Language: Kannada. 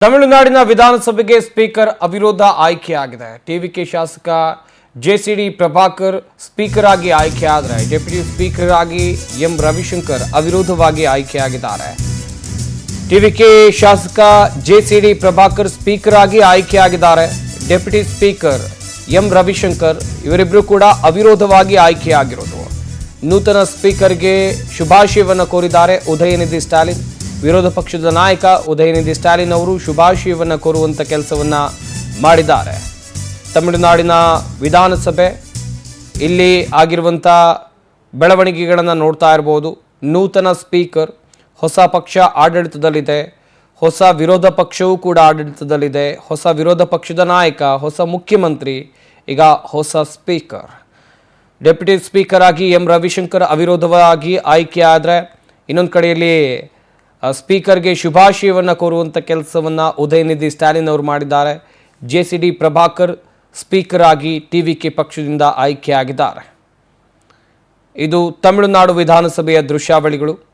ತಮಿಳುನಾಡಿನ ವಿಧಾನಸಭೆಗೆ ಸ್ಪೀಕರ್ ಅವಿರೋಧ ಆಯ್ಕೆಯಾಗಿದೆ. ಟಿವಿಕೆ ಶಾಸಕ ಜೆಸಿಡಿ ಪ್ರಭಾಕರ್ ಸ್ಪೀಕರ್ ಆಗಿ ಆಯ್ಕೆಯಾದರೆ ಡೆಪ್ಯೂಟಿ ಸ್ಪೀಕರ್ ಆಗಿ ಎಂ ರವಿಶಂಕರ್ ಅವಿರೋಧವಾಗಿ ಆಯ್ಕೆಯಾಗಿದ್ದಾರೆ. ಟಿವಿಕೆ ಶಾಸಕ ಜೆಸಿಡಿ ಪ್ರಭಾಕರ್ ಸ್ಪೀಕರ್ ಆಗಿ ಆಯ್ಕೆಯಾಗಿದ್ದಾರೆ. ಡೆಪ್ಯೂಟಿ ಸ್ಪೀಕರ್ ಎಂ ರವಿಶಂಕರ್ ಇವರಿಬ್ಬರು ಕೂಡ ಅವಿರೋಧವಾಗಿ ಆಯ್ಕೆಯಾಗಿರೋದು. ನೂತನ ಸ್ಪೀಕರ್ಗೆ ಶುಭಾಶಯವನ್ನು ಕೋರಿದ್ದಾರೆ ಉದಯನಿಧಿ ಸ್ಟಾಲಿನ್. ವಿರೋಧ ಪಕ್ಷದ ನಾಯಕ ಉದಯನಿಧಿ ಸ್ಟಾಲಿನ್ ಅವರು ಶುಭಾಶಯವನ್ನು ಕೋರುವಂತ ಕೆಲಸವನ್ನ ಮಾಡಿದ್ದಾರೆ. ತಮಿಳುನಾಡಿನ ವಿಧಾನಸಭೆ ಇಲ್ಲಿ ಆಗಿರುವಂತ ಬೆಳವಣಿಗೆಗಳನ್ನು ನೋಡ್ತಾ ಇರಬಹುದು. ನೂತನ ಸ್ಪೀಕರ್, ಹೊಸ ಪಕ್ಷ ಆಡಳಿತದಲ್ಲಿದೆ, ಹೊಸ ವಿರೋಧ ಪಕ್ಷವೂ ಕೂಡ ಆಡಳಿತದಲ್ಲಿದೆ, ಹೊಸ ವಿರೋಧ ಪಕ್ಷದ ನಾಯಕ, ಹೊಸ ಮುಖ್ಯಮಂತ್ರಿ, ಈಗ ಹೊಸ ಸ್ಪೀಕರ್. ಡೆಪ್ಯೂಟಿ ಸ್ಪೀಕರ್ ಆಗಿ ಎಂ ರವಿಶಂಕರ್ ಅವಿರೋಧವಾಗಿ ಆಯ್ಕೆಯಾದರೆ ಇನ್ನೊಂದು ಕಡೆಯಲ್ಲಿ ಸ್ಪೀಕರ್ಗೆ ಶುಭಾಶಯವನ್ನು ಕೋರುವಂಥ ಕೆಲಸವನ್ನು ಉದಯನಿಧಿ ಸ್ಟಾಲಿನ್ ಅವರು ಮಾಡಿದ್ದಾರೆ. ಜೆಸಿಡಿ ಪ್ರಭಾಕರ್ ಸ್ಪೀಕರ್ ಆಗಿ ಟಿವಿಕೆ ಪಕ್ಷದಿಂದ ಆಯ್ಕೆಯಾಗಿದ್ದಾರೆ. ಇದು ತಮಿಳುನಾಡು ವಿಧಾನಸಭೆಯ ದೃಶ್ಯಾವಳಿಗಳು.